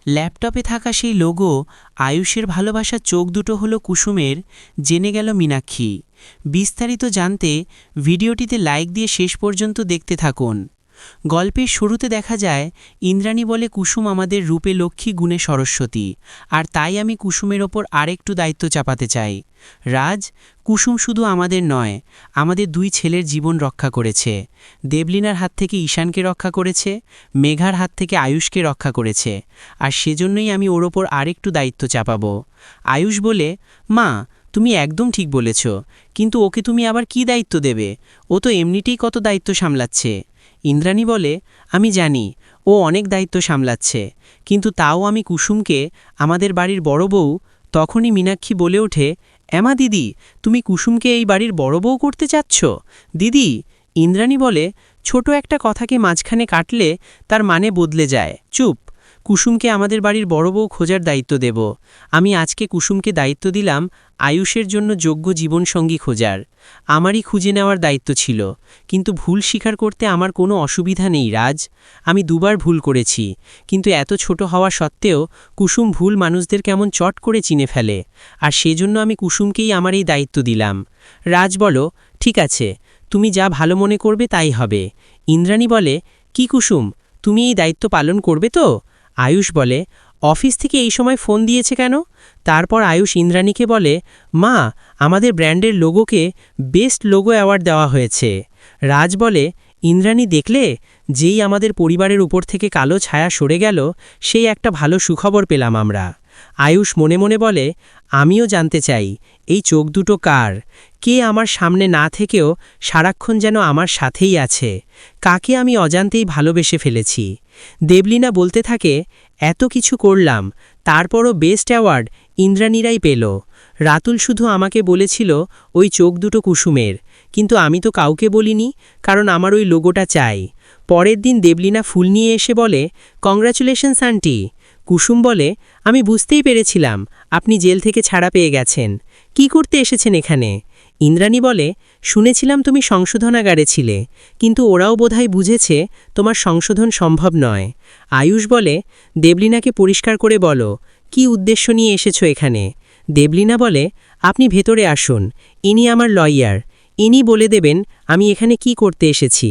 ল্যাপটপে থাকা সেই লোগো, আয়ুষের ভালোবাসার চোখ দুটো হলো কুসুমের, জেনে গেল মীনাক্ষী। বিস্তারিত জানতে ভিডিওটিতে লাইক দিয়ে শেষ পর্যন্ত দেখতে থাকুন। গল্পের শুরুতে দেখা যায় ইন্দ্রাণী বলে, কুসুম আমাদের রূপে লক্ষ্মী, গুণে সরস্বতী, আর তাই আমি কুসুমের ওপর আরেকটু দায়িত্ব চাপাতে চাই। রাজ, কুসুম শুধু আমাদের নয়, আমাদের দুই ছেলের জীবন রক্ষা করেছে। দেবলীনার হাত থেকে ঈশানকে রক্ষা করেছে, মেঘার হাত থেকে আয়ুষকে রক্ষা করেছে, আর সেজন্যই আমি ওর ওপর আরেকটু দায়িত্ব চাপাবো। আয়ুষ বলে, মা তুমি একদম ঠিক বলেছ, কিন্তু ওকে তুমি আবার কি দায়িত্ব দেবে? ও তো এমনিতেই কত দায়িত্ব সামলাচ্ছে। ইন্দ্রাণী বলে, আমি জানি ও অনেক দায়িত্ব সামলাচ্ছে, কিন্তু তাও আমি কুসুমকে আমাদের বাড়ির বড় বউ। তখনই মীনাক্ষী বলে ওঠে, এমা দিদি, তুমি কুসুমকে এই বাড়ির বড় বউ করতে চাচ্ছ? দিদি। ইন্দ্রাণী বলে, ছোট একটা কথাকে মাঝখানে কাটলে তার মানে বদলে যায়। চুপ। কুসুমকে আমাদের বাড়ির বড় বউ খোঁজার দায়িত্ব দেব। আমি আজকে কুসুমকে দায়িত্ব দিলাম আয়ুষের জন্য যোগ্য জীবনসঙ্গী খোঁজার। আমারই খুঁজে নেওয়ার দায়িত্ব ছিল, কিন্তু ভুল স্বীকার করতে আমার কোনো অসুবিধা নেই রাজ। আমি দুবার ভুল করেছি, কিন্তু এত ছোট হওয়া সত্ত্বেও কুসুম ভুল মানুষদের কেমন চট করে চিনে ফেলে, আর সেজন্য আমি কুসুমকেই আমার এই দায়িত্ব দিলাম। রাজ বলো, ঠিক আছে, তুমি যা ভালো মনে করবে তাই হবে। ইন্দ্রাণী বলে, কি কুসুম, তুমি এই দায়িত্ব পালন করবে তো? আয়ুষ বলে, অফিস থেকে এই সময় ফোন দিয়েছে কেন? তারপর আয়ুষ ইন্দ্রাণীকে বলে, মা, আমাদের ব্র্যান্ডের লোগোকে বেস্ট লোগো অ্যাওয়ার্ড দেওয়া হয়েছে। রাজ বলে, ইন্দ্রাণী দেখলে, যেই আমাদের পরিবারের উপর থেকে কালো ছায়া সরে গেল, সেই একটা ভালো সুখবর পেলাম আমরা। আয়ুষ মনে মনে বলে, আমিও জানতে চাই এই চোখ দুটো কার, কে আমার সামনে না থেকেও সারাক্ষণ যেন আমার সাথেই আছে, কাকে আমি অজান্তেই ভালোবেসে ফেলেছি। দেবলীনা বলতে থাকে, এত কিছু করলাম, তারপরও বেস্ট অ্যাওয়ার্ড ইন্দ্রাণীরাই পেল। রাতুল শুধু আমাকে বলেছিল ওই চোখ দুটো কুসুমের, কিন্তু আমি তো কাউকে বলিনি, কারণ আমার ওই লোগোটা চাই। পরের দিন দেবলীনা ফুল নিয়ে এসে বলে, কংগ্রাচুলেশনস আন্টি। কুসুম বলে, আমি বুঝতেই পেরেছিলাম আপনি জেল থেকে ছাড়া পেয়ে গেছেন। কি করতে এসেছেন এখানে? ইন্দ্রাণী বলে, শুনেছিলাম তুমি সংশোধনাগারে ছিলে, কিন্তু ওরাও বোধহয় বুঝেছে তোমার সংশোধন সম্ভব নয়। আয়ুষ বলে, দেবলীনাকে পরিষ্কার করে বলো, কি উদ্দেশ্য নিয়ে এসেছো এখানে? দেবলীনা বলে, আপনি ভেতরে আসুন, ইনি আমার লয়ার, ইনি বলে দেবেন আমি এখানে কি করতে এসেছি।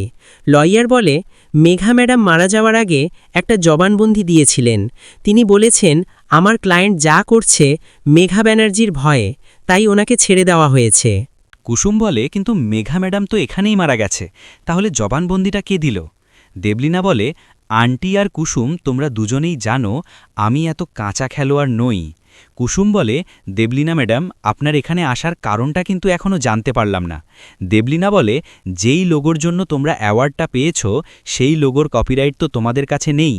লয়ার বলে, মেঘা ম্যাডাম মারা যাওয়ার আগে একটা জবানবন্দি দিয়েছিলেন। তিনি বলেছেন আমার ক্লায়েন্ট যা করছে মেঘা ব্যানার্জির ভয়ে, তাই ওনাকে ছেড়ে দেওয়া হয়েছে। কুসুম বলে, কিন্তু মেঘা ম্যাডাম তো এখানেই মারা গেছে, তাহলে জবানবন্দিটা কে দিল? দেবলীনা বলে, আন্টি আর কুসুম, তোমরা দুজনেই জানো আমি এত কাঁচা খেলোয়াড় নই। কুসুম বলে, দেবলীনা ম্যাডাম, আপনার এখানে আসার কারণটা কিন্তু এখনও জানতে পারলাম না। দেবলীনা বলে, যেই লোগোর জন্য তোমরা অ্যাওয়ার্ডটা পেয়েছ সেই লোগোর কপিরাইট তো তোমাদের কাছে নেই,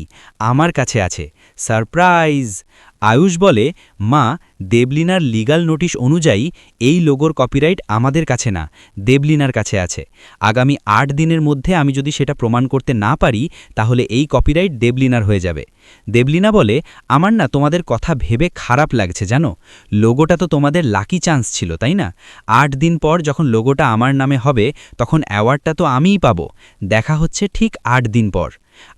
আমার কাছে আছে। সারপ্রাইজ! আয়ুষ বলে, মা, দেবলীনার লিগ্যাল নোটিশ অনুযায়ী এই লোগোর কপিরাইট আমাদের কাছে না, দেবলীনার কাছে আছে। আগামী ৮ দিনের মধ্যে আমি যদি সেটা প্রমাণ করতে না পারি, তাহলে এই কপিরাইট দেবলীনার হয়ে যাবে। দেবলীনা বলে, আমার না তোমাদের কথা ভেবে খারাপ লাগছে জানো, লোগোটা তো তোমাদের লাকি চান্স ছিল, তাই না? ৮ দিন পর যখন লোগোটা আমার নামে হবে, তখন অ্যাওয়ার্ডটা তো আমিই পাবো। দেখা হচ্ছে ঠিক ৮ দিন পর।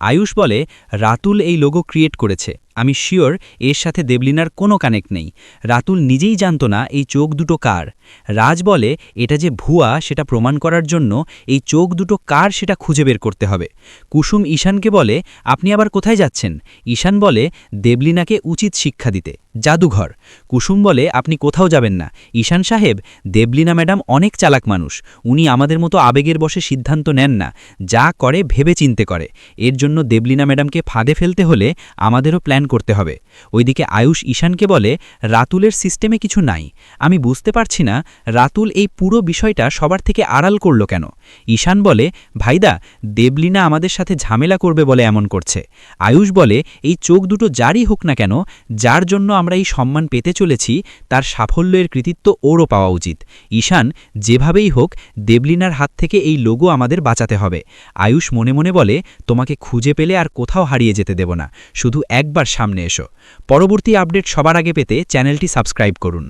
আয়ুষ বলে, রাতুল এই লোগো ক্রিয়েট করেছে, আমি শিওর এর সাথে দেবলীনার কোনো কানেক্ট নেই। রাতুল নিজেই জানতো না এই চোখ দুটো কার। রাজ বলে, এটা যে ভুয়া সেটা প্রমাণ করার জন্য এই চোখ দুটো কার সেটা খুঁজে বের করতে হবে। কুসুম ঈশানকে বলে, আপনি আবার কোথায় যাচ্ছেন? ঈশান বলে, দেবলীনাকে উচিত শিক্ষা দিতে, জাদুঘর। কুসুম বলে, আপনি কোথাও যাবেন না ঈশান সাহেব, দেবলীনা ম্যাডাম অনেক চালাক মানুষ, উনি আমাদের মতো আবেগের বশে সিদ্ধান্ত নেন না, যা করে ভেবে চিন্তে করে। এর জন্য দেবলীনা ম্যাডামকে ফাঁদে ফেলতে হলে আমাদেরও প্ল্যান করতে হবে। ওইদিকে আয়ুষ ঈশানকে বলে, রাতুলের সিস্টেমে কিছু নাই, আমি বুঝতে পারছি না রাতুল এই পুরো বিষয়টা সবার থেকে আড়াল করল কেন। ঈশান বলে, ভাইদা, দেবলীনা আমাদের সাথে ঝামেলা করবে বলে এমন করছে। আয়ুষ বলে, এই চোখ দুটো যারই হোক না কেন, যার জন্য আমরা এই সম্মান পেতে চলেছি, তার সাফল্যের কৃতিত্ব ওরও পাওয়া উচিত। ঈশান, যেভাবেই হোক দেবলীনার হাত থেকে এই লোগো আমাদের বাঁচাতে হবে। আয়ুষ মনে মনে বলে, তোমাকে খুঁজে পেলে আর কোথাও হারিয়ে যেতে দেব না, শুধু একবার সামনে এসো। পরবর্তী আপডেট সবার আগে পেতে চ্যানেলটি সাবস্ক্রাইব করুন।